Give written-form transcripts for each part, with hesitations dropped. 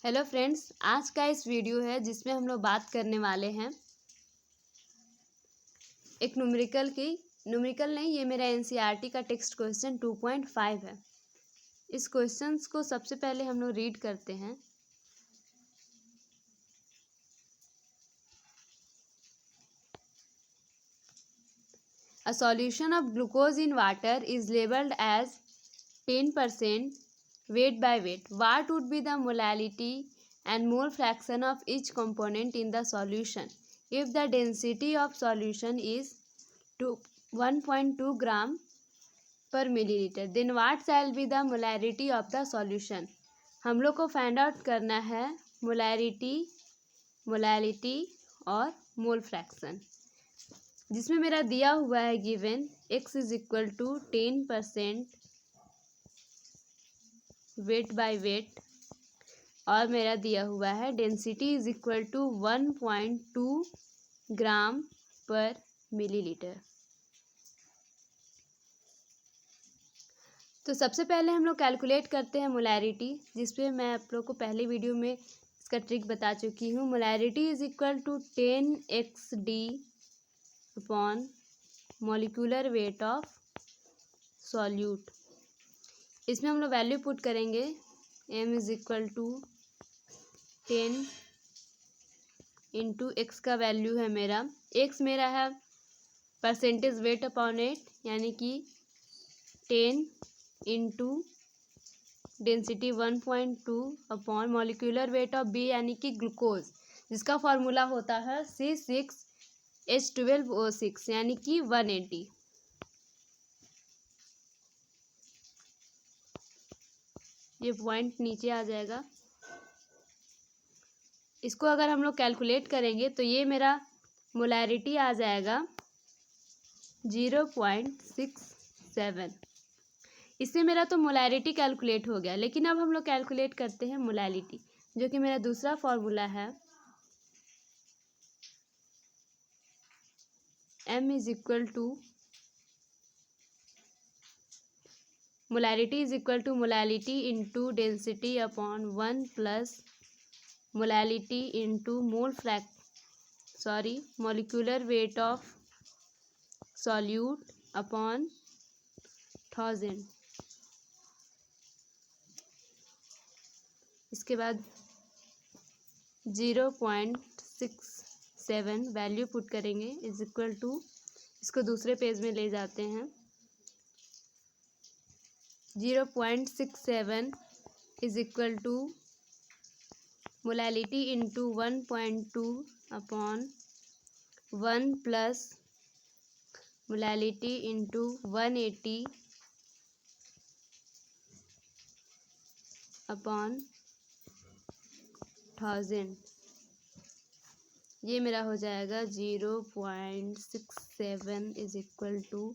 Hello friends, आज का इस वीडियो है जिसमें हम लोग बात करने वाले हैं एक न्यूमेरिकल नहीं, ये मेरा एनसीईआरटी का टेक्स्ट क्वेश्चन 2.5 है। इस क्वेश्चंस को सबसे पहले हम लोग रीड करते हैं। A solution of glucose in water is labelled as 10% weight by weight. What would be the molality and mole fraction of each component in the solution if the density of solution is 1.2 gram per milliliter? Then what shall be the molarity of the solution? हम लोग को find out करना है molality और mole fraction, जिसमें मेरा दिया हुआ है given x is equal to 10% weight by weight और मेरा दिया हुआ है density is equal to 1.2 gram per millilitre. तो सबसे पहले हम लोग कैलकुलेट करते हैं मोलैरिटी, जिसपे मैं आप लोग को पहले वीडियो में इसका ट्रिक बता चुकी हूँ। Molarity is equal to 10xd upon molecular weight of solute. इसमें हम लोग वैल्यू पुट करेंगे। m is equal to 10 into x का वैल्यू है मेरा, एक्स मेरा है परसेंटेज वेट अपॉन 8, यानी कि 10 into density 1.2 upon molecular weight of B यानी कि ग्लूकोज, जिसका फॉर्मूला होता है C6H12O6 यानी कि 180। ये पॉइंट नीचे आ जाएगा। इसको अगर हम लोग कैलकुलेट करेंगे तो ये मेरा मोलैरिटी आ जाएगा 0.67। इससे मेरा तो मोलैरिटी कैलकुलेट हो गया, लेकिन अब हम लोग कैलकुलेट करते हैं मोलैलिटी, जो कि मेरा दूसरा फॉर्मूला है। m is equal to molarity is equal to molality into density upon 1 plus molality into molecular weight of solute upon 1000। इसके बाद 0.67 वैल्यू पुट करेंगे इज इक्वल टू, इसको दूसरे पेज में ले जाते हैं। 0.67 is equal to molality into 1.2 upon 1 plus molality into 180 upon 1000। ये मेरा हो जाएगा 0.67 is equal to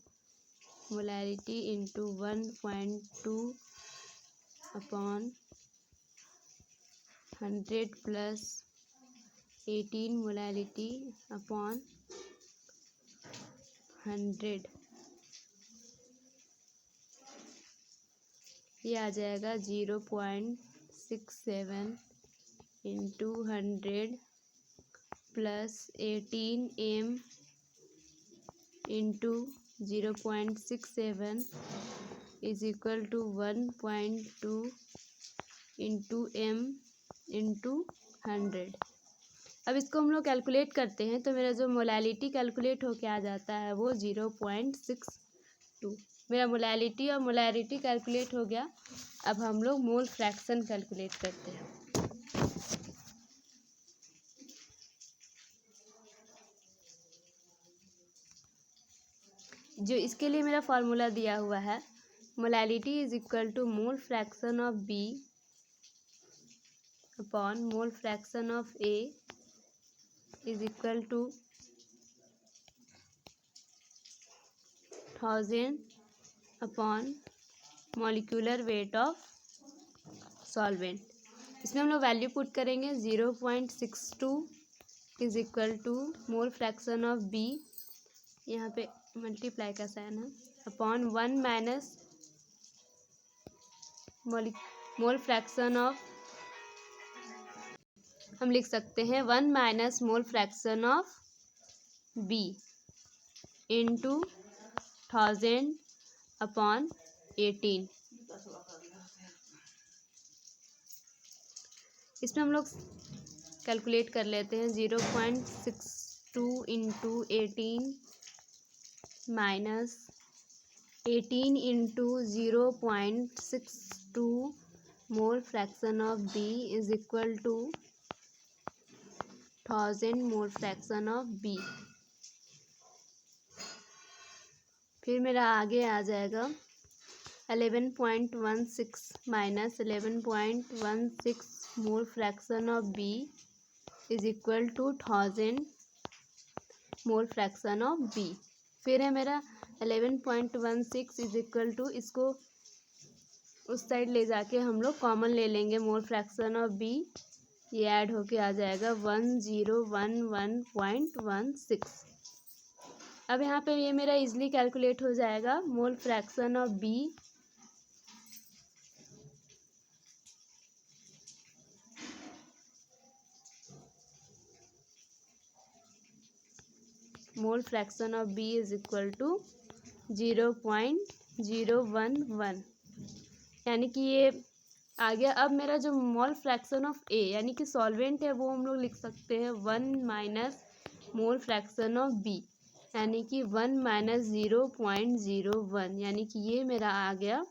molality into 1.2 upon 100 plus 18 molality upon 100। ये आ जाएगा 0.67 into 100 plus 18m into 0.67 is equal to 1.2 into m into 100। अब इसको हम लोग कैलकुलेट करते हैं तो मेरा जो मोलैलिटी कैलकुलेट होके आ जाता है वो 0.62। मेरा मोलैलिटी और मोलैरिटी कैलकुलेट हो गया। अब हम लोग मोल फ्रैक्शन कैलकुलेट करते हैं। जो इसके लिए मेरा फॉर्मूला दिया हुआ है, molality is equal to mole fraction of B upon mole fraction of A is equal to 1000 upon molecular weight of solvent. इसमें हम लोग वैल्यू पुट करेंगे। 0.62 is equal to mole fraction of B, यहाँ पे multiply का sign है, upon 1 minus mole fraction of हम लिख सकते हैं 1 minus mole fraction of B into 1000 upon 18। इसमें हम लोग कैलकुलेट कर लेते हैं 0.62 into 18 minus 18 into 0.62 mole fraction of B is equal to 1000 mole fraction of B. फिर मेरा आगे आ जाएगा 11.16 minus 11.16 mole fraction of B is equal to 1000 mole fraction of B. फिर है मेरा 11.16 इज इक्वल टू, इसको उस साइड ले जाके हम लोग कॉमन ले लेंगे मोल फ्रैक्शन ऑफ बी, ये ऐड होके आ जाएगा 1011.16। अब यहाँ पे ये मेरा इजीली कैलकुलेट हो जाएगा mole fraction of B mole fraction of B is equal to 0.011, यानी कि ये आ गया। अब मेरा जो मोल फ्रैक्शन ऑफ ए यानी कि सॉल्वेंट है वो हम लोग लिख सकते हैं 1 minus mole fraction of B, यानी कि 1 माइनस 0.01, यानी कि ये मेरा आ गया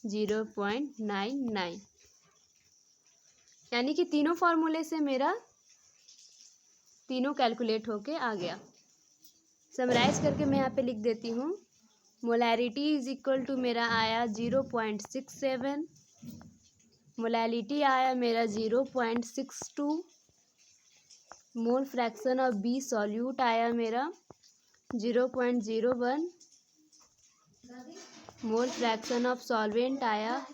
0.99, यानी कि तीनों फार्मूले से मेरा तीनों कैलकुलेट होके आ गया। समराइज करके मैं यहाँ पे लिख देती हूँ। मोलैरिटी इज इक्वल टू मेरा आया 0.67, मोलैलिटी आया मेरा 0.62, mole fraction of B solute आया मेरा 0.01, मोल फ्रैक्शन ऑफ सॉल्वेंट आया,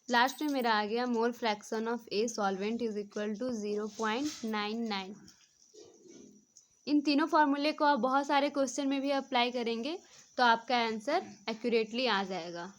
लास्ट में मेरा आ गया mole fraction of A solvent is equal to 0.99। इन तीनों फार्मूले को आप बहुत सारे क्वेश्चन में भी अप्लाई करेंगे तो आपका आंसर एक्यूरेटली आ जाएगा।